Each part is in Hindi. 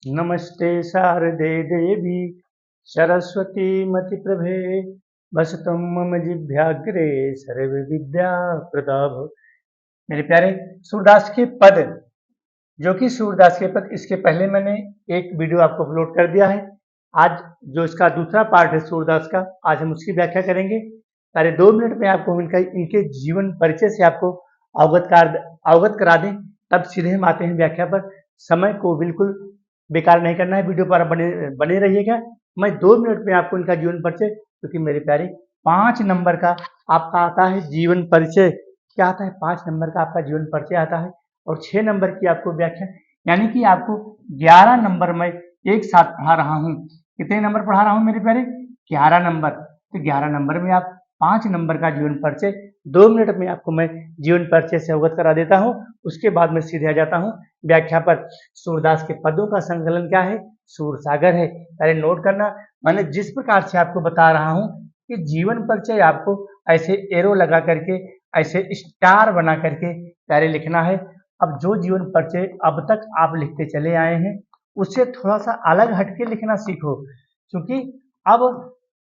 नमस्ते शारदे देवी सरस्वती मतिप्रभे वसतुं मम जिह्वाग्रे सर्वविद्या प्रदाभ। मेरे प्यारे सूरदास के पद, जो कि सूरदास के पद, इसके पहले मैंने एक वीडियो आपको अपलोड कर दिया है। आज जो इसका दूसरा पार्ट है सूरदास का, आज हम उसकी व्याख्या करेंगे। साढ़े 2 मिनट में आपको इनके जीवन परिचय से आपको अवगत करा दें, तब सीधे हम आते हैं व्याख्या पर। समय को बिल्कुल बेकार नहीं करना है, वीडियो पर बने बने रहिएगा। मैं 2 मिनट में आपको इनका जीवन परिचय, क्योंकि मेरे प्यारे 5 नंबर का आपका आता है जीवन परिचय। क्या आता है? 5 नंबर का आपका जीवन परिचय आता है और 6 नंबर की आपको व्याख्या, यानी कि आपको 11 नंबर में एक साथ पढ़ा रहा हूँ। कितने नंबर पढ़ा रहा हूँ मेरे प्यारे? 11 नंबर। तो 11 नंबर में आप 5 नंबर का जीवन परिचय 2 मिनट में आपको मैं जीवन परिचय से अवगत करा देता हूँ। उसके बाद मैं सीधे आ जाता हूँ व्याख्या पर। सूरदास के पदों का संकलन क्या है? सूर सागर है। पहले नोट करना, मैंने जिस प्रकार से आपको बता रहा हूँ कि जीवन परिचय आपको ऐसे एरो लगा करके, ऐसे स्टार बना करके प्यारे लिखना है। अब जो जीवन परिचय अब तक आप लिखते चले आए हैं, उससे थोड़ा सा अलग हटके लिखना सीखो, क्योंकि अब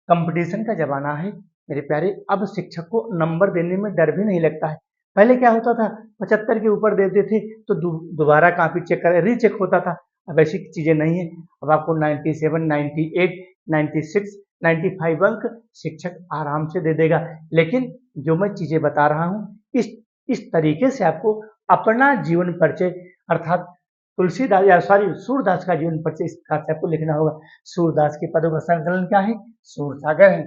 कंपटीशन का जमाना है मेरे प्यारे। अब शिक्षक को नंबर देने में डर भी नहीं लगता है। पहले क्या होता था, 75 के ऊपर देते थे तो दोबारा काफी चेक कर रीचेक होता था। अब ऐसी चीजें नहीं है। अब आपको 97, 98, 96, 95 अंक शिक्षक आराम से दे देगा। लेकिन जो मैं चीजें बता रहा हूँ, इस तरीके से आपको अपना जीवन परिचय, अर्थात तुलसीदास या सॉरी सूरदास का जीवन परिचय इस प्रकार से आपको लिखना होगा। सूरदास के पदों का संकलन क्या है? सूर सागर है।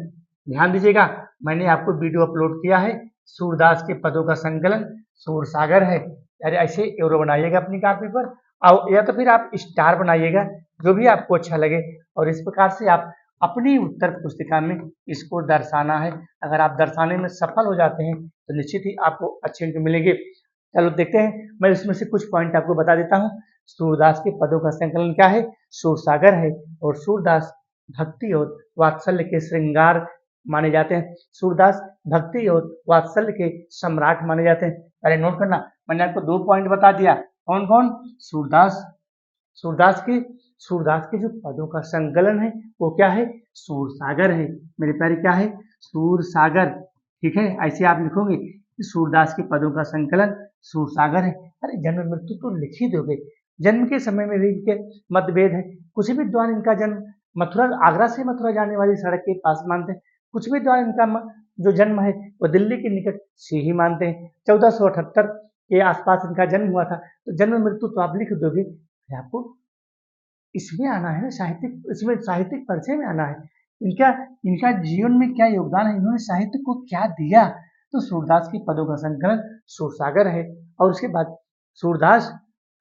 ध्यान दीजिएगा, मैंने आपको वीडियो अपलोड किया है, सूरदास के पदों का संकलन सूर सागर है। अरे ऐसे एरो बनाइएगा अपनी कॉपी पर, और या तो फिर आप स्टार बनाइएगा, जो भी आपको अच्छा लगे। और इस प्रकार से आप अपनी उत्तर पुस्तिका में इसको दर्शाना है। अगर आप दर्शाने में सफल हो जाते हैं तो निश्चित ही आपको अच्छे अंक मिलेंगे। चलो देखते हैं, मैं इसमें से कुछ पॉइंट आपको बता देता हूँ। सूरदास के पदों का संकलन क्या है? सूर सागर है। और सूरदास भक्ति और वात्सल्य के श्रृंगार माने जाते हैं। सूरदास भक्ति और वात्सल्य के सम्राट माने जाते हैं। पहले नोट करना, मैंने आपको 2 पॉइंट बता दिया। कौन कौन? सूरदास, सूरदास के सूरदास के जो पदों का संकलन है वो क्या है? सूर सागर है। मेरे प्यारे क्या है? सूर सागर। ठीक है, ऐसे आप लिखोगे कि सूरदास के पदों का संकलन सूर सागर है। अरे जन्म मृत्यु तो लिख ही दोगे। जन्म के समय में भी इनके मतभेद है। कुछ विद्वान इनका जन्म मथुरा, आगरा से मथुरा जाने वाली सड़क के पास मानते हैं। कुछ विद्वान इनका जो जन्म है वो दिल्ली के निकट से ही मानते हैं। 1478 के आसपास इनका जन्म हुआ था। तो जन्म मृत्यु तो आप लिख दोगे, आपको इसमें आना है ना, साहित्यिक, इसमें साहित्यिक परिचय में आना है। इनका इनका जीवन में क्या योगदान है, इन्होंने साहित्य को क्या दिया। तो सूरदास के पदों का संकलन सूरसागर है। और उसके बाद सूरदास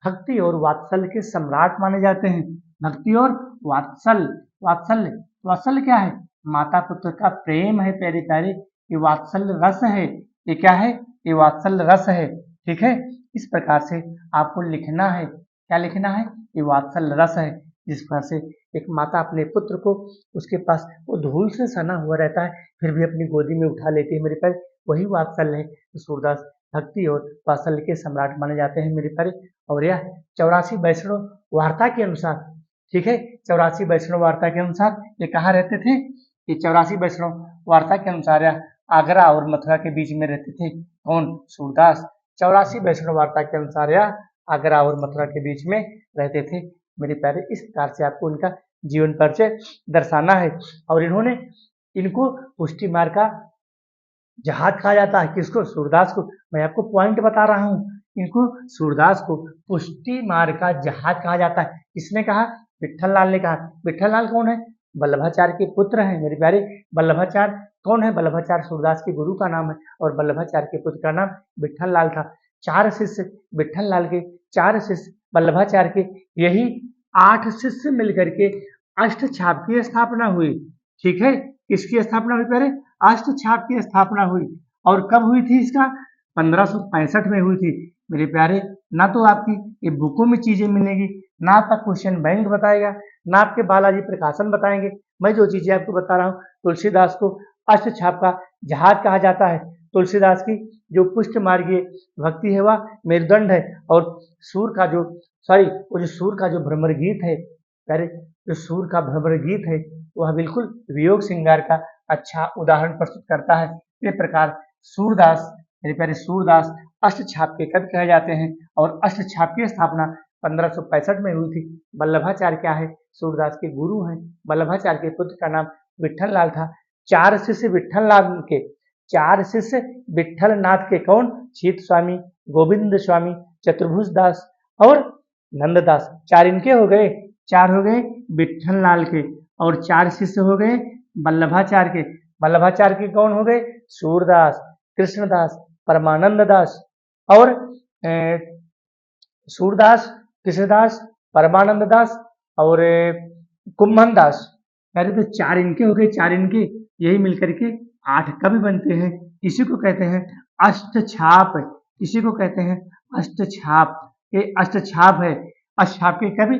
भक्ति और वात्सल्य के सम्राट माने जाते हैं। भक्ति और वात्सल्य, वात्सल्य वात्सल्य क्या है? माता पुत्र का प्रेम है प्यारे प्यारे, ये वात्सल्य रस है। ये क्या है? ये वात्सल्य रस है। ठीक है, इस प्रकार से आपको लिखना है। क्या लिखना है? ये वात्सल्य रस है। जिस प्रकार से एक माता अपने पुत्र को, उसके पास वो धूल से सना हुआ रहता है, फिर भी अपनी गोदी में उठा लेती है मेरे प्यारे, वही वात्सल्य है। तो सूरदास भक्ति और वात्सल्य के सम्राट माने जाते हैं मेरे प्यारे। और यह 84 वैष्णव वार्ता के अनुसार, ठीक है, 84 वैष्णव वार्ता के अनुसार ये कहाँ रहते थे? ये 84 वैष्णव वार्ता के अनुसार यह आगरा और मथुरा के बीच में रहते थे। कौन? सूरदास। 84 वैष्णव वार्ता के अनुसार यह आगरा और मथुरा के बीच में रहते थे मेरे प्यारे। इस प्रकार से आपको उनका जीवन परिचय दर्शाना है। और इनको पुष्टि मार्ग का जहाज कहा जाता है। किसको? सूरदास को। मैं आपको पॉइंट बता रहा हूँ, इनको सूरदास को पुष्टि मार्ग का जहाज कहा जाता है। किसने कहा? विठल लाल ने कहा। विठल लाल कौन है? वल्लभाचार्य के पुत्र हैं मेरे प्यारे। वल्लभाचार्य कौन है? वल्लभाचार्य सूरदास के गुरु का नाम है, और वल्लभाचार्य के पुत्र का नाम विठल लाल था। 4 शिष्य विठल लाल के, 4 शिष्य वल्लभाचार्य के, यही 8 शिष्य मिलकर के अष्ट छाप की स्थापना हुई। ठीक है, किसकी स्थापना हुई प्यारे? अष्ट छाप की स्थापना हुई। और कब हुई थी इसका? 1565 में हुई थी मेरे प्यारे। ना तो आपकी ये बुकों में चीजें मिलेंगी, ना आपका क्वेश्चन बैंक बताएगा, ना आपके बालाजी प्रकाशन बताएंगे। मैं जो चीजें आपको बता रहा हूँ, तुलसीदास को अष्ट छाप का जहाज कहा जाता है। तुलसीदास की जो पुष्ट मार्गीय भक्ति है वह मेरुदंड है। और सूर का जो, सॉरी, वो जो सूर का जो भ्रमर गीत है, प्यारे जो सूर का भ्रमर गीत है वह बिल्कुल वियोग श्रृंगार का अच्छा उदाहरण प्रस्तुत करता है। इस प्रकार सूरदास, मेरे प्यारे सूरदास अष्टछाप के कवि कहे जाते हैं और अष्टछाप की स्थापना 1565 में हुई थी। वल्लभाचार्य क्या है, सूरदास के गुरु हैं। वल्लभाचार्य के पुत्र का नाम विट्ठल लाल था। चार शिष्य विट्ठल लाल के, चार शिष्य विट्ठल नाथ के कौन, छीत स्वामी, गोविंद स्वामी, चतुर्भुज दास और नंददास। चार इनके हो गए, चार हो गए विट्ठल लाल के और चार शिष्य हो गए वल्लभाचार्य के। वल्लभाचार्य के कौन हो गए, सूरदास, कृष्णदास, परमानंद दास और सूरदास, कृष्णदास, परमानंद दास और कुम्भन दास। यानी तो चार इनके हो गए, चार इनके, यही मिलकर के 8 कवि बनते हैं। इसी को कहते हैं अष्टछाप, इसी को कहते हैं अष्टछाप। ये अष्टछाप है। अष्टछाप के कवि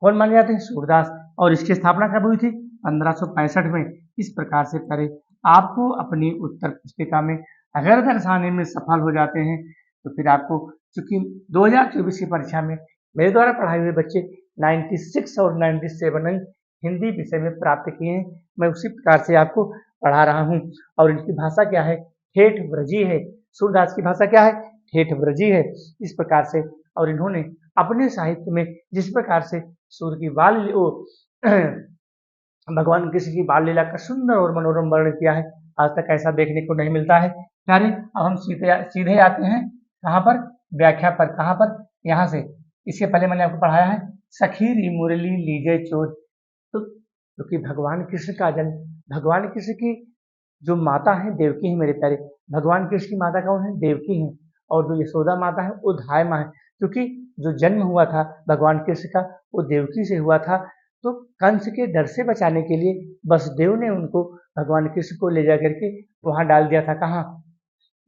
कौन माने जाते हैं, सूरदास। और इसकी स्थापना कब हुई थी, 1565 में। इस प्रकार से करें, आपको अपनी उत्तर पुस्तिका में अगर दर्शाने में सफल हो जाते हैं तो फिर आपको, चूंकि 2024 की परीक्षा में मेरे द्वारा पढ़ाए हुए बच्चे 96 और 97 अंक हिंदी विषय में प्राप्त किए हैं, मैं उसी प्रकार से आपको पढ़ा रहा हूँ। और इनकी भाषा क्या है, ठेठ ब्रजी है। सूरदास की भाषा क्या है, ठेठ ब्रजी है। इस प्रकार से, और इन्होंने अपने साहित्य में जिस प्रकार से सूर की बाल भगवान कृष्ण की बाल लीला का सुंदर और मनोरम वर्णन किया है, आज तक ऐसा देखने को नहीं मिलता है। प्यारे, अब हम सीधे आते हैं कहाँ पर, व्याख्या पर। कहाँ पर, यहाँ से। इसके पहले मैंने आपको पढ़ाया है सखी री मुरली लीजे चोर। तो क्योंकि भगवान कृष्ण का जन्म, भगवान कृष्ण की जो माता है देवकी है मेरे प्यारे। भगवान कृष्ण की माता कौन है, देवकी है। और जो यशोदा माता है वो धाय माँ है। क्योंकि जो जन्म हुआ था भगवान कृष्ण का वो देवकी से हुआ था। तो कंस के डर से बचाने के लिए वसुदेव ने उनको, भगवान कृष्ण को ले जा करके वहां डाल दिया था। कहाँ,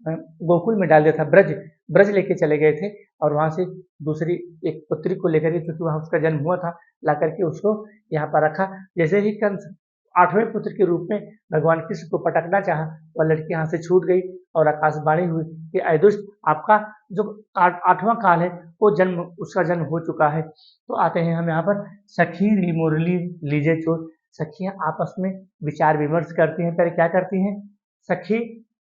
गोकुल में डाल दिया था। ब्रज, ब्रज लेके चले गए थे और वहां से दूसरी एक पुत्री को लेकर के, क्योंकि वहां उसका जन्म हुआ था, ला करके उसको यहाँ पर रखा। जैसे ही कंस 8वें पुत्र के रूप में भगवान कृष्ण को पटकना चाहा, वह लड़की यहाँ से छूट गई और आकाशवाणी हुई कि अय दुष्ट, आपका जो 8वां काल है वो जन्म, उसका जन्म हो चुका है। तो आते हैं हम यहाँ पर, सखी री मुरली लीजे चोर। सखियां आपस में विचार विमर्श करती हैं। पहले क्या करती हैं, सखी,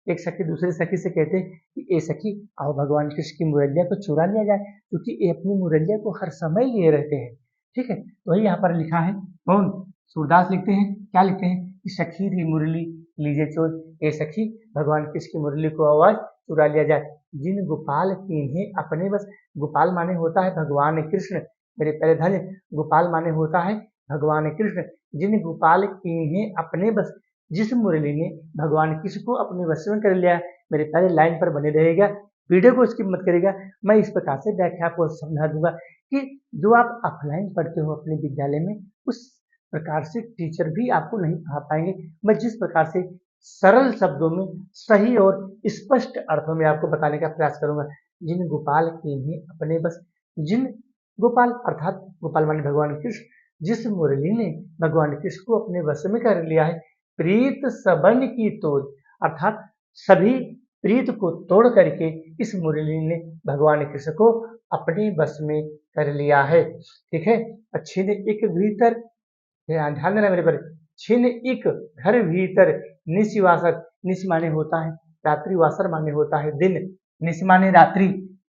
एक सखी दूसरे सखी से कहते हैं कि ए सखी, आओ भगवान कृष्ण की मुरलिया को चुरा लिया जाए, क्योंकि ये अपनी मुरलिया को हर समय लिए रहते हैं। ठीक है, तो वही यहाँ पर लिखा है। कौन, सूरदास लिखते हैं, क्या लिखते हैं कि सखी री मुरली लीजे चोर, ए सखी भगवान कृष्ण की मुरली को आवाज चुरा लिया जाए। जिन गोपाल कीन्हे अपने बस, गोपाल माने होता है भगवान कृष्ण, मेरे प्यारे धन्य, गोपाल माने होता है भगवान कृष्ण। जिन गोपाल कीन्हे अपने बस, जिस मुरली ने भगवान कृष्ण को अपने वश में कर लिया। मेरे प्यारे, लाइन पर बने रहेगा, वीडियो को स्किप मत करेगा। मैं इस प्रकार से व्याख्या को समझा दूंगा कि जो आप ऑफलाइन पढ़ते हो अपने विद्यालय में, उस प्रकार से टीचर भी आपको नहीं पढ़ा पाएंगे। मैं जिस प्रकार से सरल शब्दों में, सही और स्पष्ट अर्थों में आपको बताने का प्रयास करूंगा। जिन गोपाल कीन्हे अपने बस, जिन गोपाल अर्थात गोपाल माने भगवान कृष्ण, जिस मुरली ने भगवान कृष्ण को अपने वश में कर लिया है। प्रीत सबन की तोड़, अर्थात सभी प्रीत को तोड़ करके इस मुरली ने भगवान कृष्ण को अपने बस में कर लिया है। ठीक है, छिन एक भीतर, ध्यान देना मेरे पर, छिन एक घर भीतर निशिवासर, निश माने होता है रात्रि, वासर माने होता है दिन, निश माने रात्रि।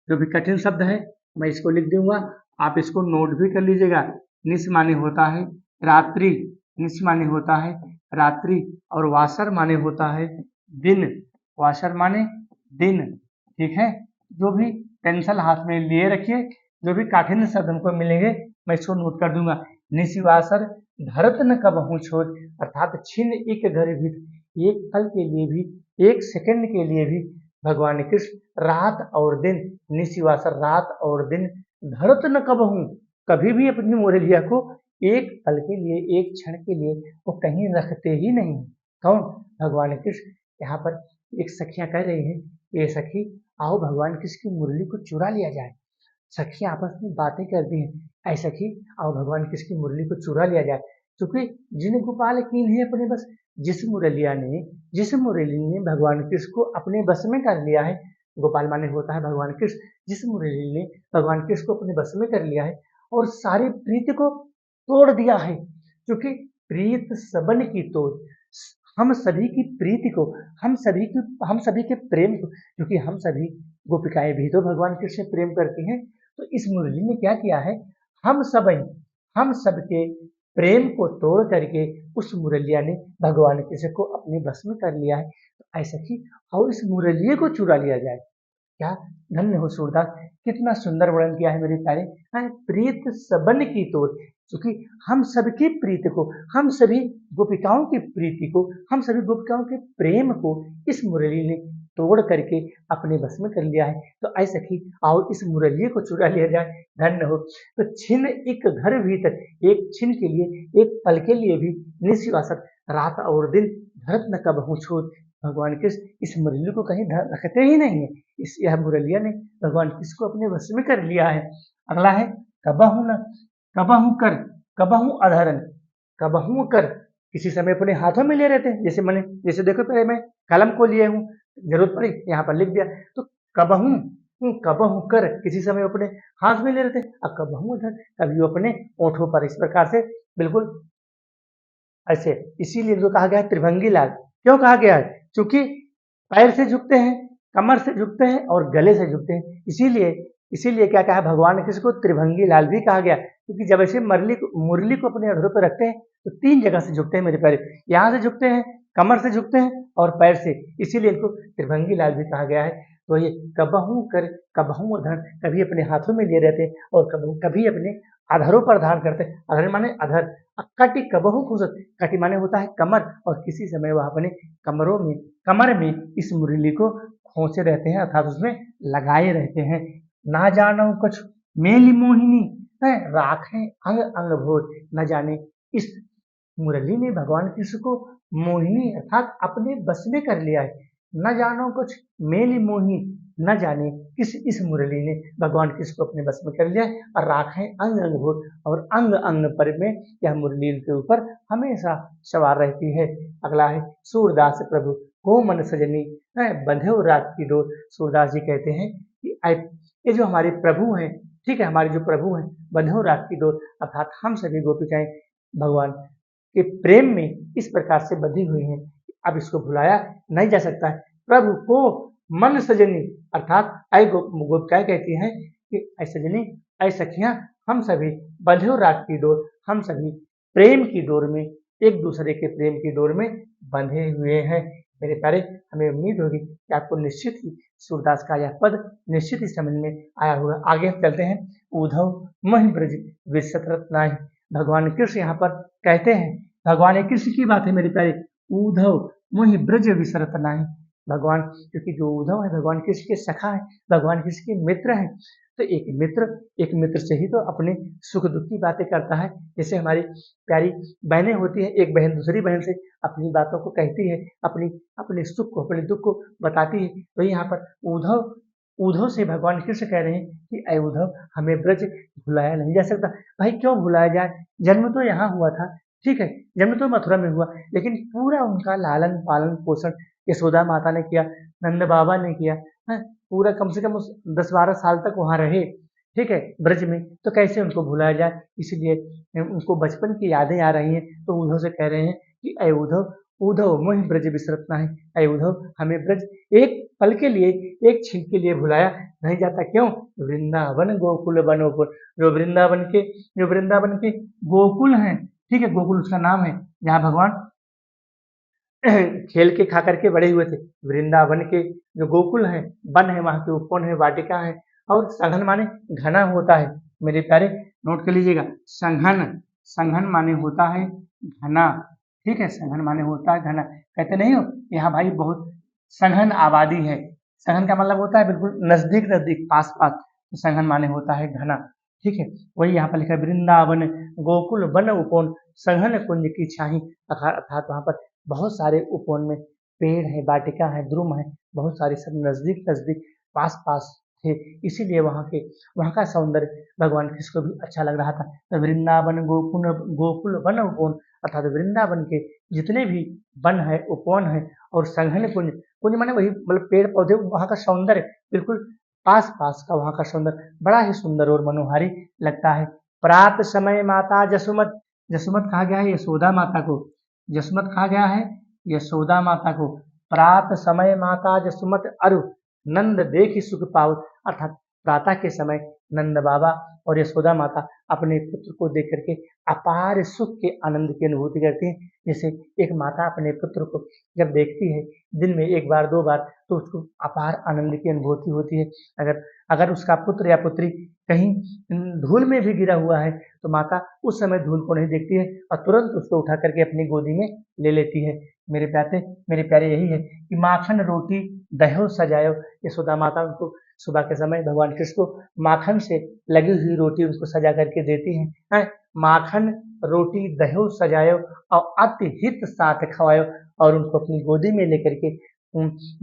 जो भी कठिन शब्द है मैं इसको लिख दूंगा, आप इसको नोट भी कर लीजिएगा। निश माने होता है रात्रि, निश माने होता है रात्रि, और वासर माने होता है दिन, वासर माने दिन। ठीक है, जो भी पेंसिल हाथ में लिए रखिए, जो भी कठिन शब्द हमको मिलेंगे मैं इसको नोट कर दूंगा। निशिवासर धरत न कबहू छोड़, अर्थात छिन एक घर भी, एक पल के लिए भी, एक सेकंड के लिए भी भगवान कृष्ण रात और दिन, निशिवासर रात और दिन, धरत न कबहू, कभी भी अपनी मुरलिया को एक पल के लिए, एक क्षण के लिए वो कहीं रखते ही नहीं। कौन, भगवान कृष्ण। यहाँ पर एक सखियां कह रही हैं, ये सखी आओ भगवान कृष्ण की मुरली को चुरा लिया जाए। सखियां आपस में बातें करती हैं, ऐ सखी आओ भगवान कृष्ण की मुरली को चुरा लिया जाए। क्योंकि जिन गोपाल कीन्हे अपने बस, जिस मुरलिया ने, जिस मुरली ने भगवान कृष्ण को अपने बस में कर लिया है। गोपाल माने होता है भगवान कृष्ण, जिस मुरली ने भगवान कृष्ण को अपने बस में कर लिया है और सारी प्रीति को तोड़ दिया है, क्योंकि प्रीत सबन की तोड़, हम सभी की प्रीति को, हम सभी के प्रेम को, क्योंकि हम सभी गोपिकाएं भी तो भगवान कृष्ण से प्रेम करती हैं। तो इस मुरली ने क्या किया है, हम सब हम सबके प्रेम को तोड़ करके उस मुरलिया ने भगवान कृष्ण को अपने बस में कर लिया है। तो ऐसा ही और इस मुरलिये को चुरा लिया जाए, क्या धन्य हो सूरदास, कितना सुंदर वर्णन किया है मेरे प्यारे। प्रीत सबन की तोड़, क्योंकि हम सबकी प्रीति को, हम सभी गोपिकाओं की प्रीति को, हम सभी गोपिकाओं के प्रेम को इस मुरली ने तोड़ करके अपने बस में कर लिया है। तो ऐसे ही आओ इस मुरलिये को चुरा लिया जाए, धन्य हो। तो छिन एक घर भीतर, एक छिन के लिए, एक पल के लिए भी निशिवासक, रात और दिन धरत न कबहू छोड़, भगवान कृष्ण इस मुरली को कहीं रखते ही नहीं है। इस यह मुरलिया ने भगवान कृष्ण को अपने वश में कर लिया है। अगला है कबहू न, कबहू कर, कबहू अधरन, कबहू कर, किसी समय अपने हाथों में ले रहते हैं। जैसे देखो पहले मैं कलम को लिए हूँ, जरूरत पड़ी यहाँ पर लिख दिया। तो कबहू, कबहू कर, किसी समय अपने हाथ में ले रहते हैं, और कबहू अधर, कभी वो अपने ओठों पर, इस प्रकार से बिल्कुल ऐसे। इसीलिए इनको कहा गया है त्रिभंगी लाल। क्यों कहा गया है, क्योंकि पैर से झुकते हैं, कमर से झुकते हैं और गले से झुकते हैं। इसीलिए इसीलिए क्या कहा भगवान कृष्ण को त्रिभंगी लाल भी कहा गया, क्योंकि जब ऐसे मुरली को अपने अधरों पर रखते हैं तो 3 जगह से झुकते हैं मेरे पैर, यहाँ से झुकते हैं, कमर से झुकते हैं और पैर से, इसीलिए इनको त्रिभंगी लाल भी कहा गया है। तो ये कबहू कर, कबहू अधर, कभी अपने हाथों में लिए रहते हैं और कभी अपने अधरों पर धारण करते हैं। अधर माने अधर, कटी कबहू खुशत, कटी माने होता है कमर, और किसी समय वह अपने कमर में इस मुरली को खोसे रहते हैं, अर्थात उसमें लगाए रहते हैं। ना जानो कुछ मेली मोहिनी है, राखें अंग अंग भोर, न जाने इस मुरली ने भगवान कृष्ण को मोहिनी अर्थात अपने बस में कर लिया है। न जानो कुछ मेली मोही, न जाने किस इस मुरली ने भगवान कृष्ण को अपने बस में कर लिया है, और राखें अंग अंग भोर, और अंग अंग पर में यह मुरली के ऊपर हमेशा सवार रहती है। अगला है सूरदास प्रभु को मन सजनी है, बंधे रात की डोर। सूरदास जी कहते हैं कि ये जो हमारे प्रभु हैं, ठीक है, हमारे जो प्रभु हैं, बंधो रात की डोर, अर्थात हम सभी गोपिकाएं भगवान के प्रेम में इस प्रकार से बंधी हुई हैं, अब इसको भुलाया नहीं जा सकता है। प्रभु को मन सजनी, अर्थात गोपिकाएं कहती हैं कि ऐ सजनी, ऐ सखियां, हम सभी बंधो रात की डोर, हम सभी प्रेम की डोर में, एक दूसरे के प्रेम की डोर में बंधे हुए हैं। मेरे प्यारे, हमें उम्मीद होगी कि आपको निश्चित ही सूरदास का यह पद निश्चित ही समझ में आया होगा। आगे हम चलते हैं। उद्धव महि ब्रज विसत रत्नाहि, भगवान कृष्ण यहाँ पर कहते हैं, भगवान कृष्ण की बात है मेरे प्यारे, उद्धव मोहि ब्रज विसरत नाही, भगवान, क्योंकि जो उद्धव है भगवान कृष्ण के सखा है, भगवान कृष्ण के मित्र हैं। तो एक मित्र से ही तो अपने सुख दुख की बातें करता है। जैसे हमारी प्यारी बहनें होती हैं, एक बहन दूसरी बहन से अपनी बातों को कहती है, अपने सुख को, अपने दुख को बताती है। तो यहाँ पर उद्धव उद्धव से भगवान कृष्ण कह रहे हैं कि अय उद्धव, हमें ब्रज भुलाया नहीं जा सकता। भाई क्यों भुलाया जाए, जन्म तो यहाँ हुआ था, ठीक है, जन्म तो मथुरा में हुआ, लेकिन पूरा उनका लालन पालन पोषण यशोदा माता ने किया, नंद बाबा ने किया है, पूरा कम से कम 10-12 साल तक वहां रहे, ठीक है, ब्रज में, तो कैसे उनको भुलाया जाए। इसलिए उनको बचपन की यादें आ रही हैं, तो उद्धव से कह रहे हैं कि अय उद्धव, उद्धव मोहि ब्रज विसरत नाही, अय उद्धव, हमें ब्रज एक पल के लिए, एक क्षण के लिए भुलाया नहीं जाता। क्यों, वृंदावन गोकुल बनोकुल, जो वृंदावन के गोकुल हैं, ठीक है, गोकुल उसका नाम है, जहाँ भगवान खेल के खा करके बड़े हुए थे। वृंदावन के जो गोकुल है, वन है, वहां के उपवन है, वाटिका है, और संघन माने घना होता है। मेरे प्यारे नोट कर लीजिएगा, संघन, संघन माने होता है घना, ठीक है, संघन माने होता है घना। कहते नहीं हो यहाँ भाई बहुत संघन आबादी है, संघन का मतलब होता है बिल्कुल नजदीक नजदीक, पास पास, तो संघन माने होता है घना, ठीक है। वही यहाँ पर लिखा है, वृंदावन गोकुल वन उपवन संघन कुंज की छाही, अर्थात वहां पर बहुत सारे उपवन में पेड़ है, वाटिका है, द्रुम है, बहुत सारे सब नजदीक नजदीक पास पास थे, इसीलिए वहाँ का सौंदर्य भगवान कृष्ण को भी अच्छा लग रहा था। तो वृंदावन गोकुल वन उपवन, अर्थात वृंदावन के जितने भी वन है, उपवन है, और संघन कुंज, कुंज माने वही मतलब पेड़ पौधे, वहाँ का सौंदर्य बिल्कुल पास पास का, वहाँ का सौंदर्य बड़ा ही सुंदर और मनोहारी लगता है। प्रात समय माता जसुमत, जसुमत कहा गया है यशोदा माता को, जसुमत कहा गया है यशोदा माता को। प्रात समय माता जसुमत अरु नंद देखि सुख पाओ, अर्थात प्रातः के समय नंद बाबा और यशोदा माता अपने पुत्र को देख करके अपार सुख के आनंद की अनुभूति करती हैं। जैसे एक माता अपने पुत्र को जब देखती है दिन में एक बार दो बार, तो उसको अपार आनंद की अनुभूति होती है। अगर अगर उसका पुत्र या पुत्री कहीं धूल में भी गिरा हुआ है तो माता उस समय धूल को नहीं देखती है और तुरंत उसको उठा करके अपनी गोदी में ले लेती है। मेरे प्यारे यही है कि माखन रोटी दह्यो सजायो, यशोदा माता उनको सुबह के समय भगवान कृष्ण को माखन से लगी हुई रोटी उनको सजा करके देती हैं। माखन रोटी दह्यो सजायो और अति हित साथ खवायो, और उनको अपनी गोदी में लेकर के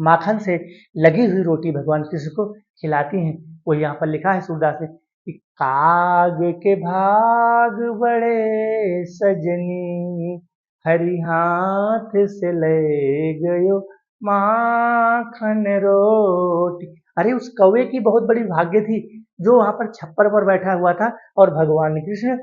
माखन से लगी हुई रोटी भगवान कृष्ण को खिलाती हैं। वो यहाँ पर लिखा है सूरदास ने कि काग के भाग बड़े सजनी, हरि हाथ से ले गयो माखन रोटी। अरे उस कौवे की बहुत बड़ी भाग्य थी जो वहां पर छप्पर पर बैठा हुआ था और भगवान कृष्ण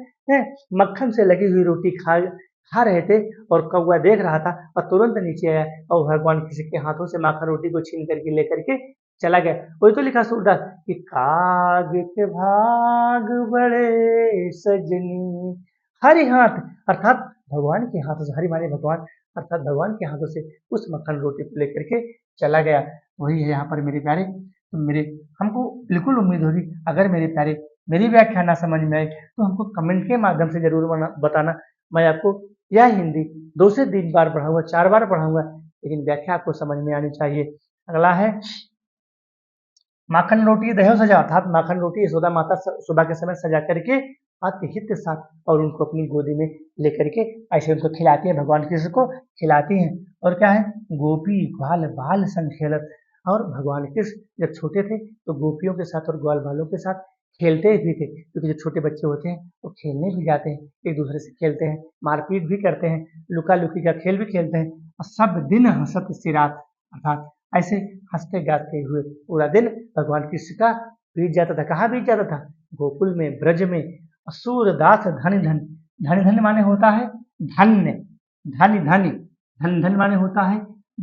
मक्खन से लगी हुई रोटी खा रहे थे और कौवा देख रहा था और तुरंत नीचे आया और भगवान कृष्ण के हाथों से माखन रोटी को छीन करके लेकर के चला गया। वही तो लिखा सूरदास कि काग के भाग बड़े सजनी, हरि हाथ, अर्थात भगवान के हाथों से, हरि माने भगवान, अर्थात भगवान के हाथों से उस मक्खन रोटी को लेकर के चला गया। वही है यहाँ पर मेरे प्यारे, तो मेरे हमको बिल्कुल उम्मीद होगी अगर मेरे प्यारे मेरी व्याख्या ना समझ में आए तो हमको कमेंट के माध्यम से जरूर बताना। मैं आपको यह हिंदी 2 से 3 बार पढ़ाऊंगा, 4 बार पढ़ाऊंगा, लेकिन व्याख्या आपको समझ में आनी चाहिए। अगला है माखन रोटी दह्यो सजा, अर्थात माखन रोटी यशोदा माता सुबह के समय सजा करके अति हित साथ और उनको अपनी गोदी में लेकर के ऐसे उनको खिलाती हैं, भगवान कृष्ण को खिलाती हैं। और क्या है गोपी ग्वाल बाल संग खेलत, और भगवान कृष्ण जब छोटे थे तो गोपियों के साथ और ग्वाल बालों के साथ खेलते भी थे, क्योंकि जो छोटे बच्चे होते हैं वो खेलने भी जाते हैं, एक दूसरे से खेलते हैं, मारपीट भी करते हैं, लुका लुकी का खेल भी खेलते हैं। और सब दिन हंसत सिरात, अर्थात ऐसे हंसते गाते हुए पूरा दिन भगवान कृष्ण का बीत जाता था। कहाँ बीत जाता था? गोकुल में, ब्रज में। सूरदास धन धन, धन धन माने होता है धन्य, धनी धनी, धन धन माने होता है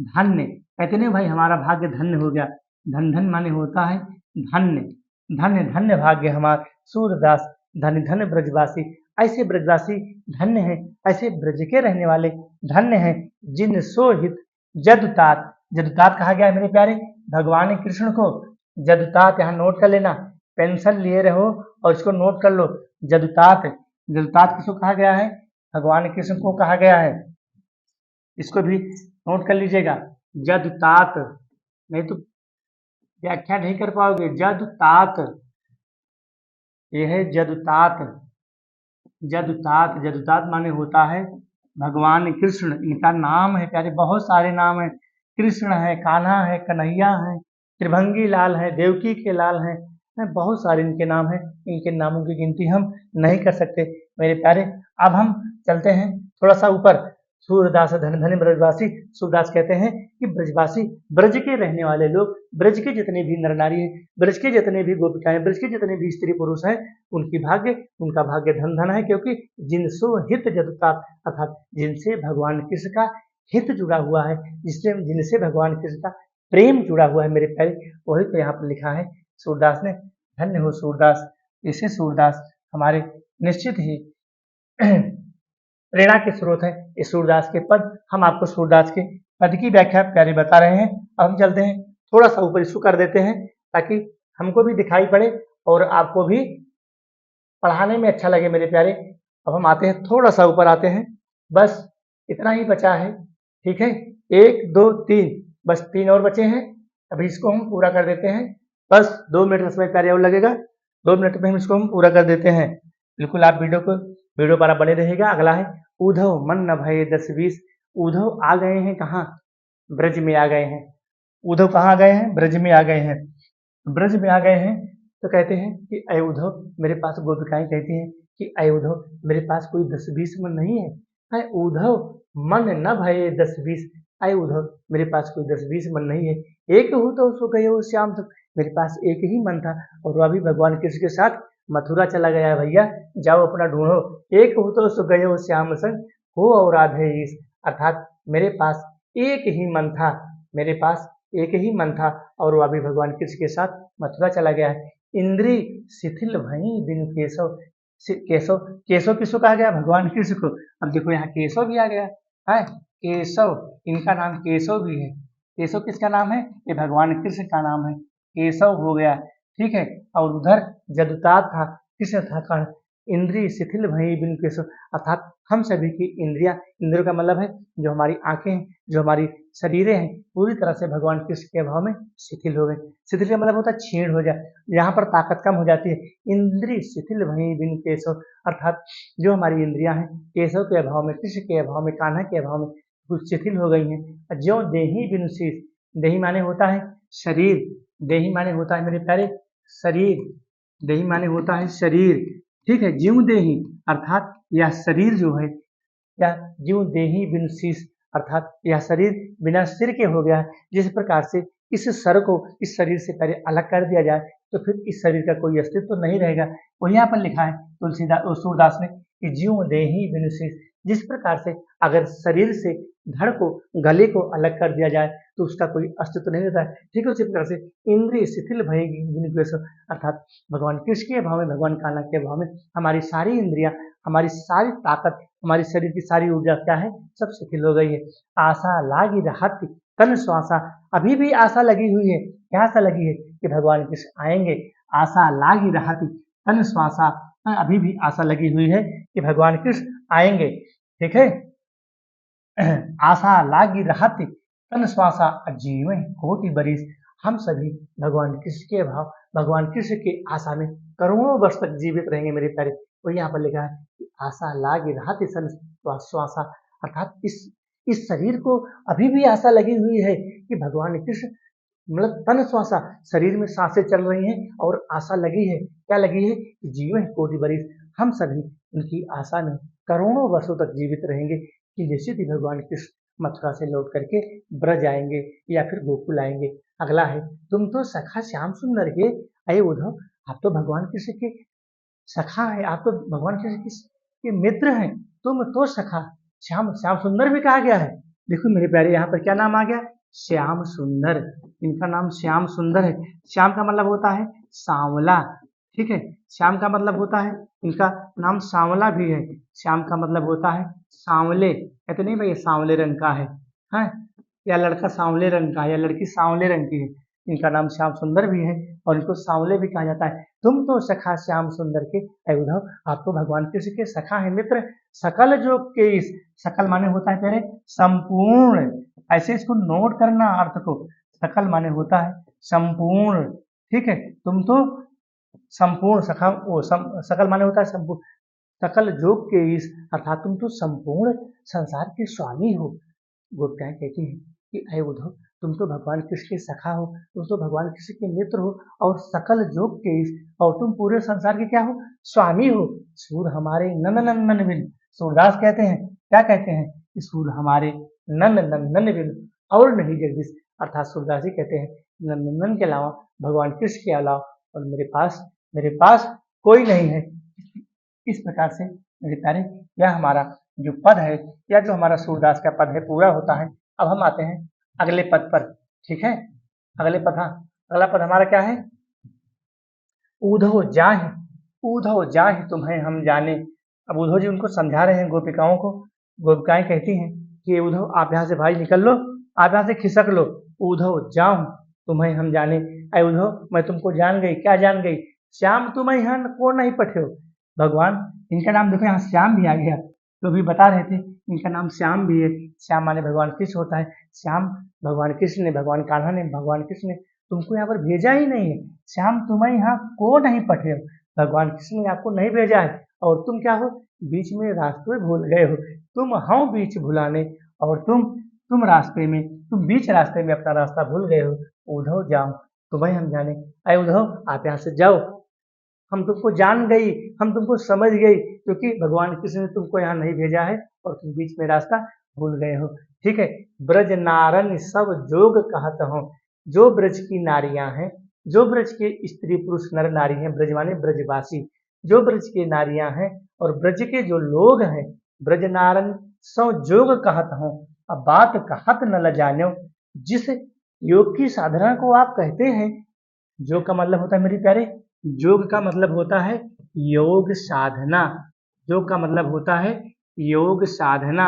धन्य। कहते नहीं भाई हमारा भाग्य धन्य हो गया, धन धन माने होता है धन्य, धन्य धन्य भाग्य हमारा सूरदास धन धन ब्रजवासी। ऐसे ब्रजवासी धन्य हैं, ऐसे ब्रज के रहने वाले धन्य हैं जिन सोहित जदुतात, जदुतात कहा गया है मेरे प्यारे भगवान कृष्ण को। जदुतात यहाँ नोट कर लेना, पेंसिल लिए रहो और इसको नोट कर लो। जदुतात, जदुतात किसको कहा गया है? भगवान कृष्ण को कहा गया है, इसको भी नोट कर लीजिएगा। जदुतात, नहीं तो व्याख्या नहीं कर पाओगे। जदुतात, यह है जदुतात, जदुतात, जदुतात माने होता है भगवान कृष्ण। इनका नाम है प्यारे, बहुत सारे नाम है, कृष्ण है, कान्हा है, कन्हैया है, त्रिभंगी लाल है, देवकी के लाल है, बहुत सारे इनके नाम हैं। इनके नामों की गिनती हम नहीं कर सकते मेरे प्यारे। अब हम चलते हैं थोड़ा सा ऊपर। सूरदास धन धन ब्रजवासी, सूरदास कहते हैं कि ब्रजवासी, ब्रज के रहने वाले लोग, ब्रज के जितने भी नर नारी हैं, ब्रज के जितने भी गोपिकाएं, ब्रज के जितने भी स्त्री पुरुष हैं, उनका भाग्य धन धन है, क्योंकि जिनसो हित जदुतात, अर्थात जिनसे भगवान कृष्ण का हित जुड़ा हुआ है, जिनसे भगवान कृष्ण का प्रेम जुड़ा हुआ है मेरे प्यारे। वही तो यहाँ पर लिखा है सूरदास ने। धन्य हो सूरदास, ऐसे सूरदास हमारे निश्चित ही प्रेरणा के स्रोत है। इस सूरदास के पद, हम आपको सूरदास के पद की व्याख्या प्यारे बता रहे हैं। अब हम चलते हैं थोड़ा सा ऊपर, इसको कर देते हैं ताकि हमको भी दिखाई पड़े और आपको भी पढ़ाने में अच्छा लगे मेरे प्यारे। अब हम आते हैं थोड़ा सा ऊपर आते हैं, बस इतना ही बचा है, ठीक है। 1 2 3, बस 3 और बचे हैं। अभी इसको हम पूरा कर देते हैं, बस 2 मिनट का समय प्यारे और लगेगा, 2 मिनट में हम इसको हम पूरा कर देते हैं। बिल्कुल आप वीडियो पर बने रहिएगा। अगला है उद्धव मन न भय 10 20। उद्धव आ गए हैं कहाँ? ब्रज में आ गए हैं। उद्धव कहाँ आ गए हैं? ब्रज में आ गए हैं। ब्रज में आ गए हैं तो कहते हैं कि अय उद्धव, मेरे पास गोपिकाएं कहती हैं कि अय उद्धव मेरे पास कोई 10 20 मन नहीं है। अय उद्धव मन न भय 10 20, अरे उद्धव, मेरे पास कोई 10-20 मन नहीं है, एक हो तो सो गए हो श्याम संग। मेरे पास एक ही मन था और वह भी भगवान कृष्ण के साथ मथुरा चला गया है भैया, जाओ अपना ढूंढो। एक हो तो सो गए हो श्याम संग, हो और राधे ईस। अर्थात मेरे पास एक ही मन था, मेरे पास एक ही मन था और वह भी भगवान कृष्ण के साथ मथुरा चला गया है। इंद्री शिथिल भई बिनु केशव। केशव, केशव किसको कहा गया? भगवान कृष्ण को। अब देखो यहाँ केशव भी आ गया है, केशव, इनका नाम केशव भी है। केशव किसका नाम है? ये भगवान कृष्ण का नाम है, केशव हो गया, ठीक है। और उधर जदुतात था, कृष्ण था कर्ण। इंद्री शिथिल भई बिनु केशव, अर्थात हम सभी की इंद्रियां, इंद्रियों का मतलब है जो हमारी आंखें हैं, जो हमारी शरीरें हैं, पूरी तरह से भगवान कृष्ण के अभाव में शिथिल हो गए। शिथिल का मतलब होता है क्षीण हो जाए, यहाँ पर ताकत कम हो जाती है। इंद्री शिथिल भई बिनु केशव, अर्थात जो हमारी इंद्रियां हैं केशव के अभाव में, कृष्ण के अभाव में, कान्हा के अभाव में कुछ शिथिल हो गई हैं। ज्यों देही बिनु शीश, देही माने होता है शरीर, देही माने होता है मेरे प्यारे शरीर, देही माने होता है शरीर, ठीक है। ज्यों देही अर्थात यह शरीर जो है, या ज्यों देही बिनु शीश, अर्थात यह शरीर बिना सिर के हो गया है। जिस प्रकार से इस सर को इस शरीर से पहले अलग कर दिया जाए तो फिर इस शरीर का कोई अस्तित्व तो नहीं रहेगा। वही यहाँ पर लिखा है तुलसीदास सूरदास ने कि ज्यों देही बिनु शीश, जिस प्रकार से अगर शरीर से धड़ को, गले को अलग कर दिया जाए तो उसका कोई अस्तित्व नहीं रहता है, ठीक है। उसी प्रकार से इंद्रिय शिथिल भयेगी बिनु केशव, अर्थात भगवान कृष्ण के अभाव में, भगवान कान्हा के अभाव में हमारी सारी इंद्रियां, हमारी सारी ताकत, हमारी शरीर की सारी ऊर्जा क्या है, सब शिथिल हो गई है। आशा लागी रहत तन श्वासा, अभी भी आशा लगी हुई है। क्या आशा लगी है? कि भगवान कृष्ण आएंगे। आशा लागी रहत तन श्वासा, अभी भी आशा लगी हुई है कि भगवान कृष्ण आएंगे, ठीक है। आशा लागी रहत तन श्वासा जीवन कोटि बरिस, हम सभी भगवान कृष्ण के अभाव, भगवान कृष्ण के आशा में करोड़ों वर्ष तक जीवित रहेंगे मेरे प्यारे। और यहाँ पर लिखा है कि आशा लागी रहत सन श्वासा, अर्थात इस शरीर को अभी भी आशा लगी हुई है कि भगवान कृष्ण, मतलब तन श्वासा, शरीर में सांसें चल रही हैं और आशा लगी है। क्या लगी है? कि जीवन कोटि बरिस, हम सभी उनकी आशा में करोड़ों वर्षों तक जीवित रहेंगे कि जैसे भी भगवान कृष्ण मथुरा से लौट करके ब्रज आएंगे या फिर गोकुल आएंगे। अगला है, तुम तो सखा श्याम सुंदर के। अरे उद्धव, आप तो भगवान कृष्ण के सखा है, आप तो भगवान कृष्ण के मित्र हैं, तुम तो सखा। श्याम, श्याम सुंदर भी कहा गया है। देखो मेरे प्यारे, यहाँ पर क्या नाम आ गया? श्याम सुंदर, इनका नाम श्याम सुंदर है। श्याम का मतलब होता है सांवला, ठीक है। श्याम का मतलब होता है, इनका नाम सांवला भी है। श्याम का मतलब होता है सांवले, कहते नहीं भाई सांवले रंग का है, हाँ, या लड़का सांवले रंग का है या लड़की सांवले रंग की है। इनका नाम श्याम सुंदर भी है और इनको सांवले भी कहा जाता है। तुम तो सखा श्याम सुंदर के। अरे उद्धव, आप तो भगवान कृष्ण के सखा है, मित्र। सकल जो के इस, सकल माने होता है तेरे संपूर्ण, ऐसे इसको नोट करना अर्थ को। सकल माने होता है संपूर्ण, ठीक है। तुम तो संपूर्ण सखा, सकल माने होता है संपूर्ण, सकल जोग के इस, अर्थात तुम तो संपूर्ण संसार के स्वामी हो। गोपिकाएं कहती हैं कि अरे उद्धव, तुम तो भगवान कृष्ण के सखा हो, तुम तो भगवान कृष्ण के मित्र हो और सकल जोग के इस, और तुम पूरे संसार के क्या हो? स्वामी हो। सूर हमारे नंद नंदन बिन, सूरदास कहते हैं, क्या कहते हैं? कि सूर हमारे नंद नंदन बिन और नहीं जगदीश, अर्थात सूरदास जी कहते हैं नंद नंदन के अलावा, भगवान कृष्ण के अलावा और मेरे पास कोई नहीं है। इस प्रकार से मेरे प्यारे, यह हमारा जो पद है या जो हमारा सूरदास का पद है पूरा होता है। अब हम आते हैं अगले पद पर, ठीक है। अगले पद, हाँ, अगला पद हमारा क्या है? ऊधो जाहि, ऊधो जाहि तुम्हें हम जाने। अब उद्धव जी उनको समझा रहे हैं गोपिकाओं को। गोपिकाएं कहती हैं कि उद्धव आप यहाँ से भाई निकल लो, आप यहाँ से खिसक लो। ऊधो जाऊं तुम्हें हम जाने। अरे उद्धव, मैं तुमको जान गई। क्या जान गई? श्याम तुम्हें यहाँ को नहीं पठे हो। भगवान, इनका नाम देखो यहाँ श्याम भी आ गया, तो भी बता रहे थे इनका नाम श्याम भी है। श्याम माने भगवान कृष्ण होता है। श्याम भगवान कृष्ण ने, भगवान कान्हा ने, भगवान कृष्ण ने तुमको यहाँ पर भेजा ही नहीं है। श्याम तुम्हें यहाँ को नहीं पठे हो, भगवान कृष्ण ने आपको नहीं भेजा है। और तुम क्या हो? बीच में रास्ते भूल गए हो। तुम हो बीच भुलाने, और तुम रास्ते में, तुम बीच रास्ते में अपना रास्ता भूल गए हो। उद्धव जाओ तुम्हें हम जाने। अरे उद्धव, आप यहाँ से जाओ, हम तुमको जान गई, हम तुमको समझ गई, क्योंकि भगवान कृष्ण ने तुमको यहाँ नहीं भेजा है और तुम बीच में रास्ता भूल गए हो, ठीक है। ब्रज नारन सब जोग कहत हो, जो ब्रज की नारियां हैं, जो ब्रज के स्त्री पुरुष नर नारी हैं, ब्रज माने ब्रजवासी, जो ब्रज के नारियां हैं और ब्रज के जो लोग हैं, ब्रज नारन सौ जोग कहत हो, अब बात कहत न ल जानो। जिस योग की साधना को आप कहते हैं, योग का मतलब होता है मेरे प्यारे, योग का मतलब होता है योग साधना, योग का मतलब होता है योग साधना,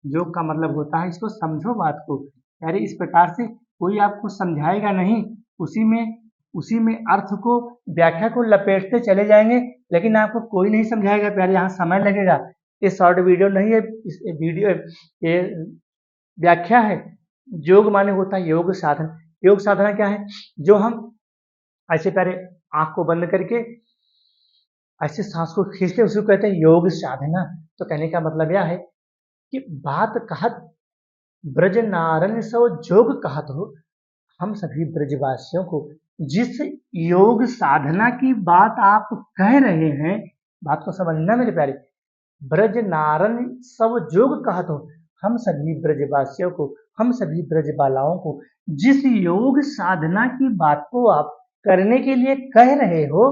योग का मतलब होता है, इसको समझो बात को प्यारे। इस प्रकार से कोई आपको समझाएगा नहीं, उसी में अर्थ को, व्याख्या को लपेटते चले जाएंगे, लेकिन आपको कोई नहीं समझाएगा प्यारे, यहाँ समय लगेगा। ये शॉर्ट वीडियो नहीं है, इस वीडियो ये व्याख्या है। योग माने होता है योग साधना। योग साधना क्या है? जो हम ऐसे प्यारे आंख को बंद करके ऐसे सांस को खींचते, उसको कहते हैं योग साधना। तो कहने का मतलब यह है कि बात कहत ब्रज नारन सो जोग कहत हो, हम सभी ब्रजवासियों को जिस योग साधना की बात आप कह रहे हैं, बात को समझना मेरे प्यारे, ब्रज नारन सब जोग कहत हो, हम सभी ब्रजवासियों को, हम सभी ब्रजबालाओं को जिस योग साधना की बात को आप करने के लिए कह रहे हो,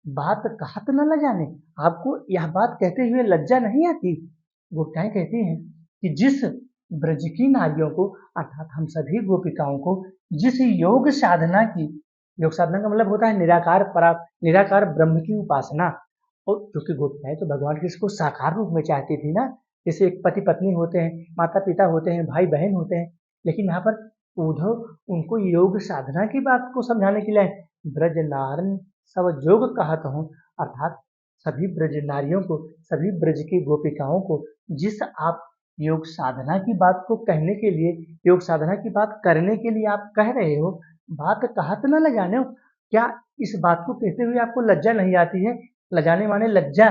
बात कहत न ल जाने। आपको यह बात कहते हुए लज्जा नहीं आती? गोपिकाएं कहती हैं कि जिस ब्रज की नारियों को, अर्थात हम सभी गोपिकाओं को जिस योग साधना की, योग साधना का मतलब होता है निराकार ब्रह्म की उपासना। और क्योंकि गोपिकाएं तो भगवान कृष्ण को साकार रूप में चाहती थी ना, जैसे एक पति पत्नी होते हैं, माता पिता होते हैं, भाई बहन होते हैं, लेकिन यहाँ पर उद्धव उनको योग साधना की बात को समझाने के लिए ब्रज नारन सब जोग कहत हूँ, अर्थात सभी ब्रज नारियों को, सभी ब्रज की गोपिकाओं को जिस आप योग साधना की बात को कहने के लिए, योग साधना की बात करने के लिए आप कह रहे हो, बात कहत न ल जाने। क्या इस बात को कहते हुए आपको लज्जा नहीं आती है? लजाने माने लज्जा,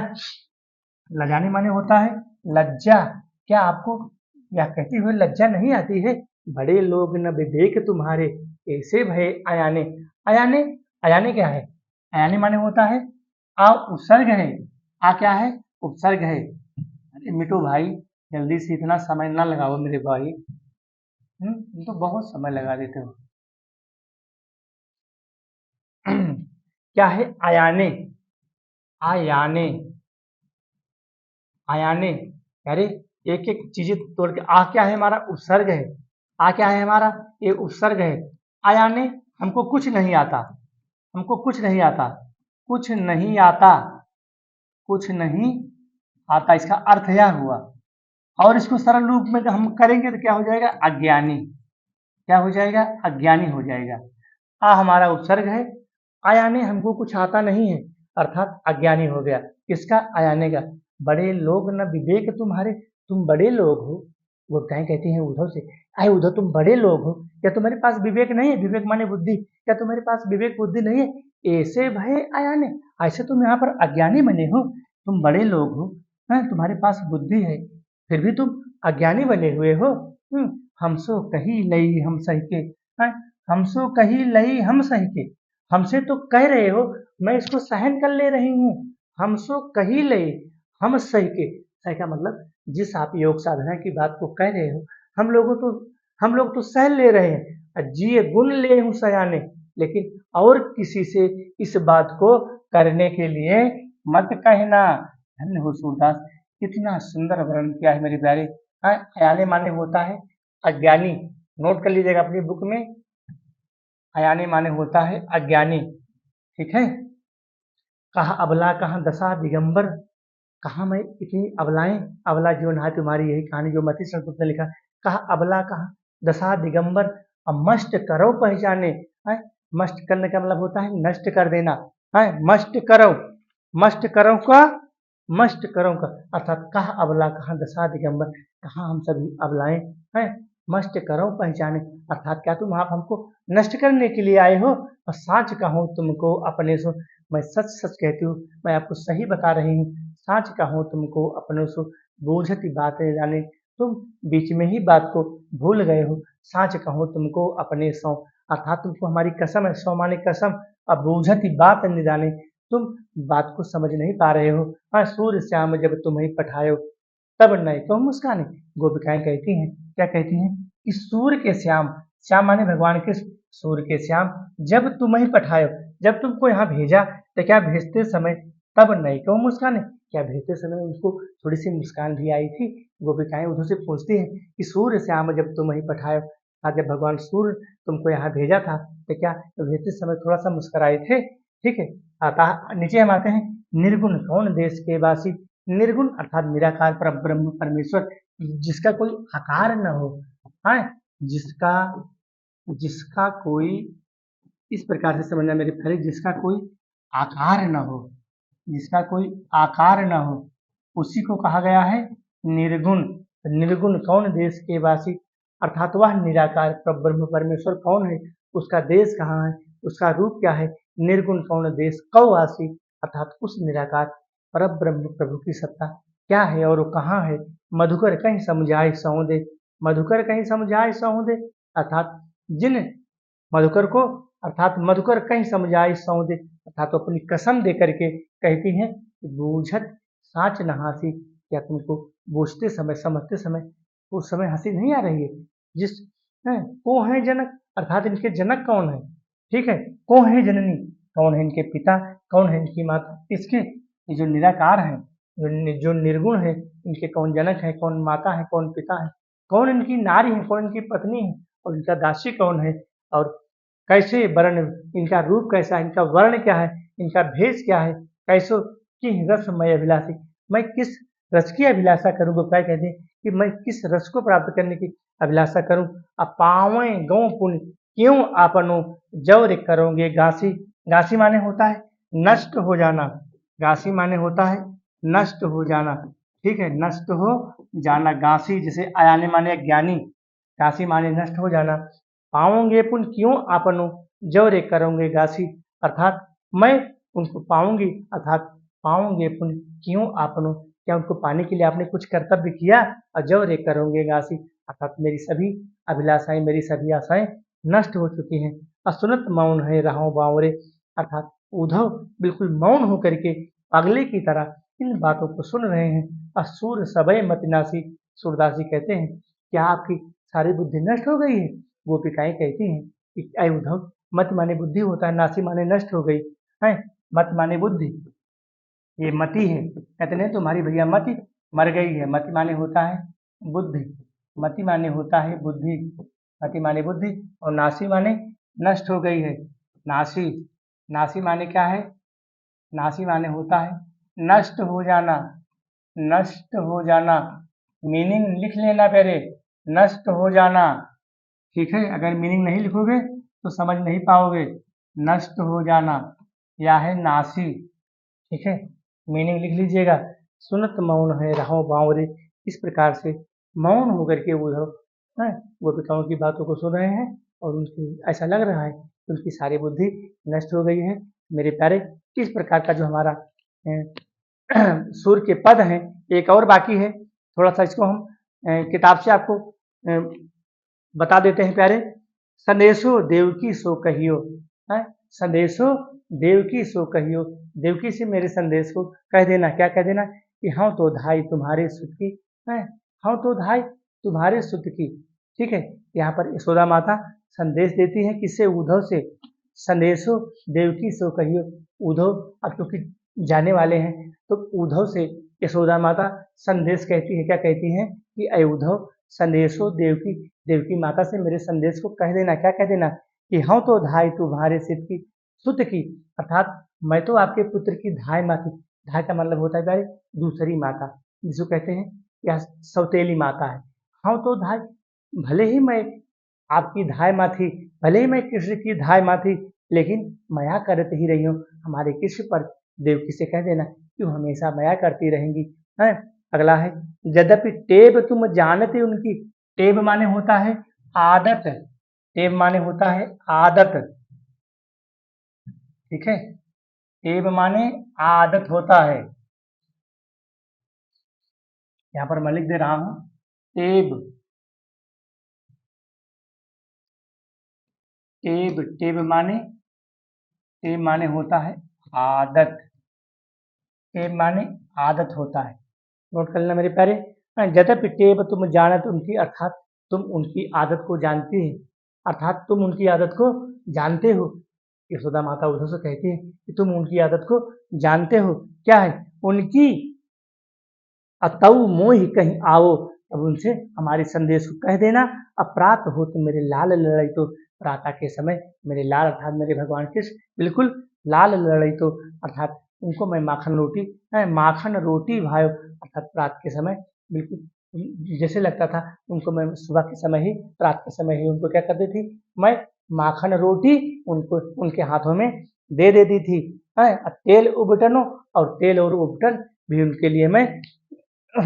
लजाने माने होता है लज्जा। क्या आपको यह कहते हुए लज्जा नहीं आती है? बड़े लोग न विवेक तुम्हारे, ऐसे भय अयाने। अयाने, अयाने क्या है? अयाने माने होता है आ उपसर्ग है। आ क्या है? उपसर्ग है। अरे मिटो भाई, जल्दी से, इतना समय ना लगाओ मेरे भाई, तुम तो बहुत समय लगा देते हो। क्या है? अयाने, आयाने, आयाने। अरे एक एक चीजें तोड़ के, आ क्या है? हमारा उपसर्ग है। आ क्या है? हमारा ये उपसर्ग है। आयाने, हमको कुछ नहीं आता, हमको कुछ नहीं आता, कुछ नहीं आता, कुछ नहीं आता, इसका अर्थ यह हुआ। और इसको सरल रूप में हम करेंगे तो क्या हो जाएगा? अज्ञानी। क्या हो जाएगा? अज्ञानी हो जाएगा। आ हमारा उपसर्ग है, आयाने हमको कुछ आता नहीं है, अर्थात अज्ञानी हो गया। किसका? आयाने का। बड़े लोग न विवेक तुम्हारे, तुम बड़े लोग हो। वो कहती हैं उद्धव से, अरे उद्धव तुम बड़े लोग हो, क्या तुम्हारे पास विवेक नहीं है? विवेक माने बुद्धि, क्या तुम्हारे पास विवेक बुद्धि नहीं है? ऐसे भय आयाने, ऐसे तुम यहाँ पर अज्ञानी बने हो, तुम बड़े लोग हो, तुम्हारे पास बुद्धि है, फिर भी तुम अज्ञानी बने हुए हो। हमसो कही लई हम सही के, हमसो कही लई हम सही के, हमसे तो कह रहे हो, मैं इसको सहन कर ले रही हूँ। हमसो कही लई हम सही के, सही का मतलब जिस आप योग साधना की बात को कह रहे हो, हम लोग तो सह ले रहे हैं, जिए गुण ले हूँ सयाने, लेकिन और किसी से इस बात को करने के लिए मत कहना। धन्य हो सूरदास, कितना सुंदर वर्णन किया है मेरे प्यारे। अयाने माने होता है अज्ञानी, नोट कर लीजिएगा अपनी बुक में, अयाने माने होता है अज्ञानी। ठीक है। कहा अबला कहाँ दशा दिगंबर, कहा मैं इतनी अबलाएं, अबला जीवन है तुम्हारी, यही कहानी जो मती संस्कृत ने लिखा। कहा अबला कहाँ दशा दिगंबर, अब मस्ट करो पहचाने। है मस्ट करने का मतलब होता है नष्ट कर देना। है मस्ट करो, मस्ट करो का, मस्ट करो का, अर्थात कहा अबला कहाँ दशा दिगंबर, कहाँ हम सभी अबलाएं हैं, मस्ट करो पहचाने, अर्थात क्या तुम आप हमको नष्ट करने के लिए आए हो? और साच कहूँ तुमको अपने से, मैं सच सच कहती हूँ, मैं आपको सही बता रही हूँ, साच कहूँ तुमको अपने से, बूझती बातें जाने, तुम बीच में ही बात को भूल गए हो। साच कहूँ तुमको अपने सौ, अर्थात तुमको हमारी कसम है, सौ माने कसम, अब बूझती बात न जाने, तुम बात को समझ नहीं पा रहे हो। हाँ सूर्य श्याम जब तुम्हें पठायो, तब नए क्यों मुस्काने। गोपिकाएं कहती हैं, क्या कहती हैं कि सूर्य के श्याम, श्याम माने भगवान कृष्ण, सूर्य के श्याम जब तुम ही पठायो, जब तुमको यहाँ भेजा तो क्या भेजते समय तब नए क्यों मुस्काने, क्या भेजते समय उनको थोड़ी सी मुस्कान भी आई थी। गोपिकाएं उधर से पूछती हैं कि सूर्य श्याम जब तुम ही पठायो, आज जब भगवान सूर्य तुमको यहाँ भेजा था तो क्या भेजते समय थोड़ा सा मुस्कुराए थे। ठीक है, आता नीचे हम आते हैं, निर्गुण कौन देश के वासी, निर्गुण अर्थात निराकार पर ब्रह्म परमेश्वर, जिसका कोई आकार न हो, है जिसका जिसका कोई, इस प्रकार से समझना मेरे प्यारे, जिसका कोई आकार न हो, जिसका कोई आकार न हो, उसी को कहा गया है निर्गुण। निर्गुण कौन देश के वासी, अर्थात वह निराकार ब्रह्म परमेश्वर कौन है, उसका देश कहाँ है, उसका रूप क्या है। निर्गुण कौन देश कौ वासी, अर्थात उस निराकार पर ब्रह्म प्रभु की सत्ता क्या है और वो कहाँ है। मधुकर कहीं समझाए सौंदे, मधुकर कहीं समझाए सौंदे, अर्थात जिन मधुकर को, अर्थात मधुकर कहीं समझाई सौंदे, अर्थात तो अपनी कसम दे करके कहती हैं कि बूझत साँच न हासी, क्या तुमको बूझते समय समझते समय उस समय हंसी नहीं आ रही है। जिस है को है जनक, अर्थात इनके जनक कौन है, ठीक है, को है जननी, कौन है इनके पिता, कौन है इनकी माता, किसके, ये जो निराकार है, जो निर्गुण है, इनके कौन जनक है, कौन माता है, कौन पिता है, कौन इनकी नारी है, कौन इनकी पत्नी है, और इनका दासी कौन है, और कैसे वर्ण, इनका रूप कैसा है, इनका वर्ण क्या है, इनका भेष क्या है, कैसो कि रस मैं अभिलाषी, मैं किस रस की अभिलाषा करूँ। गोपाल कहते हैं कि मैं किस रस को प्राप्त करने की अभिलाषा करूँ। अपावे गौ पुण्य क्यों आपनो जौर करोगे घासी, घासी माने होता है नष्ट हो जाना, घासी माने होता है नष्ट हो जाना, ठीक है, नष्ट हो जाना। घासी जैसे आयाने माने ज्ञानी, घासी माने नष्ट हो जाना। पाओगे पुण्य क्यों आपनो जौरे करोगे घासी, अर्थात मैं उनको पाऊंगी, अर्थात पाओगे पुण्य क्यों आपनो, क्या उनको पाने के लिए आपने कुछ कर्तव्य किया, और जौरे करोगे घासी, अर्थात मेरी सभी अभिलाषाएं, मेरी सभी आशाएं नष्ट हो चुकी हैं। असुनत मौन है रहो बावरे, अर्थात उद्धव बिल्कुल मौन होकर के अगले की तरह इन बातों को सुन रहे हैं। असुर सबय मतिनासी, सूरदास जी कहते हैं क्या आपकी सारी बुद्धि नष्ट हो गई है। गोपिकाएं कहती हैं कि अय उद्धव, मत माने बुद्धि होता है, नासी माने नष्ट हो गई है, मत माने बुद्धि, ये मति है, कहते नहीं तुम्हारी भैया मति मर गई है। मति माने होता है बुद्धि, मति माने होता है बुद्धि, मति माने बुद्धि, और नासी माने नष्ट हो गई है। नासी, नासी माने क्या है, नासी माने होता है नष्ट हो जाना, नष्ट हो जाना, मीनिंग लिख लेना पहले, नष्ट हो जाना, ठीक है, अगर मीनिंग नहीं लिखोगे तो समझ नहीं पाओगे। नष्ट हो जाना या है नासी, ठीक है, मीनिंग लिख लीजिएगा। सुनत मौन है रहो बावरे, इस प्रकार से मौन होकर के उद्धव है गोपिकाओं की बातों को सुन रहे हैं, और उनकी ऐसा लग रहा है कि उनकी सारी बुद्धि नष्ट हो गई है। मेरे प्यारे, इस प्रकार का जो हमारा सूर्य के पद हैं, एक और बाकी है, थोड़ा सा इसको हम किताब से आपको बता देते हैं प्यारे। संदेशो देवकी सो कहियो, है संदेशो देवकी सो कहियो, देवकी से मेरे संदेश को कह देना, क्या कह देना कि हाँ तो धाई तुम्हारे सुत की, है हाँ तो धाई तुम्हारे सुत की, ठीक है। यहाँ पर यशोदा माता संदेश देती है किससे, उद्धव से। संदेशो देवकी सो कहियो, उद्धव अब क्योंकि जाने वाले हैं तो उद्धव से यशोदा माता संदेश कहती है, क्या कहती है कि अय उद्धव, संदेशो देवकी, देवकी माता से मेरे संदेश को कह देना, क्या कह देना कि हाँ तो धाई तुम्हारे सिद्ध की सुत की, अर्थात मैं तो आपके पुत्र की धाय माँ थी। धाय का मतलब होता है प्यारे दूसरी माता, जिसको कहते हैं या सौतेली माता है। हाँ तो धाय, भले ही मैं आपकी धाय माँ थी, भले ही मैं कृष्ण की धाय माँ थी, लेकिन माया करती ही रही हूँ हमारे कृष्ण पर। देवकी से कह देना कि वो हमेशा माया करती रहेंगी, है। अगला है, यद्यपि टेब तुम जानते उनकी, टेब माने होता है आदत, टेब माने होता है आदत, ठीक है, टेब माने आदत होता है। यहाँ पर मैं लिख दे रहा हूं टेब, टेब, टेब माने होता है आदत, टेब माने आदत होता है। नोट कर लेना मेरे प्यारे। यद्यपि टेव तुम जानत उनकी, अर्थात तुम उनकी आदत को जानते हैं, अर्थात तुम उनकी आदत को जानते हो। यशोदा माता उद्धव से कहती है कि तुम उनकी आदत को जानते हो। क्या है? उनकी अतउ मोहि कहीं आओ, अब उनसे हमारे संदेश को कह देना। अपरात हो तो मेरे लाल लड़ाई, तो प्रातः के समय मेरे लाल अर्थात मेरे भगवान कृष्ण बिल्कुल लाल लड़ाई, तो अर्थात उनको मैं माखन रोटी भायो, अर्थात रात के समय बिल्कुल जैसे लगता था उनको मैं सुबह के समय ही, रात के समय ही उनको क्या कर देती, मैं माखन रोटी उनको उनके हाथों में दे देती थी। तेल उबटनो, और तेल और उबटन भी उनके लिए मैं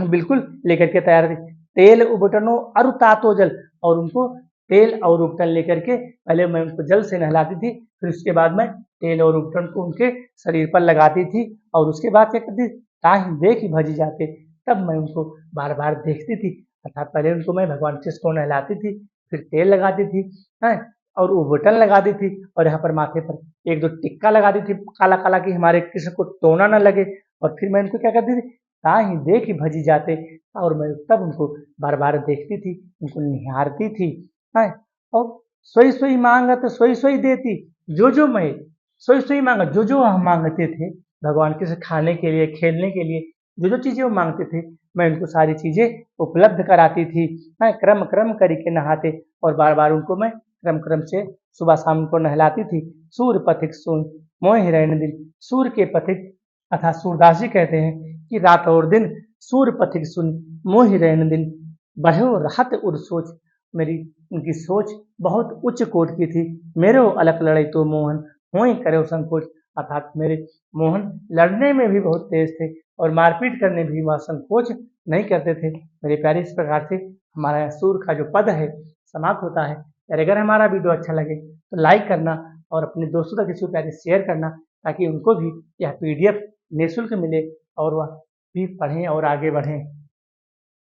बिल्कुल लेकर के तैयार थी। तेल उबटनो अरु तातो जल, और उनको तेल और उपटन लेकर के पहले मैं उनको जल से नहलाती थी, फिर उसके बाद मैं तेल और उपटन को उनके शरीर पर लगाती थी, और उसके बाद क्या करती, ताहि देख भजी जाते, तब मैं उनको बार बार देखती थी। अर्थात पहले उनको मैं भगवान कृष्ण को नहलाती थी, फिर तेल लगाती थी, है और उपटन लगाती थी, और यहाँ पर माथे पर एक दो टिक्का लगाती थी काला काला, कि हमारे कृष्ण को टोना न लगे। और फिर मैं उनको क्या करती थी, ताहि देख भजी जाते, और मैं तब उनको बार बार देखती थी, उनको निहारती थी। हैं और सोई सोई मांगत सोई सोई देती, जो जो मैं सोई सोई मांगत, जो जो हम मांगते थे भगवान के से खाने के लिए, खेलने के लिए, जो जो चीजें वो मांगते थे मैं उनको सारी चीजें उपलब्ध कराती थी। मैं क्रम क्रम करके नहाते, और बार बार उनको मैं क्रम क्रम से सुबह शाम उनको नहलाती थी। सूर पथिक सुन मोह रैन दिन, सूर के पथिक अर्थात सूरदास जी कहते हैं कि रात और दिन सूर पथिक सुन मोहि रैन दिन, बढ़ो रहत उर सोच, मेरी उनकी सोच बहुत उच्च कोट की थी। मेरो अलग लड़ाई तो मोहन होई करे संकोच, अर्थात मेरे मोहन लड़ने में भी बहुत तेज थे, और मारपीट करने भी वह संकोच नहीं करते थे। मेरे प्यारे, इस प्रकार से हमारा सूर का जो पद है समाप्त होता है। और अगर हमारा वीडियो अच्छा लगे तो लाइक करना, और अपने दोस्तों तक इसको प्यारे शेयर करना, ताकि उनको भी यह PDF निःशुल्क मिले और वह भी पढ़ें और आगे बढ़ें।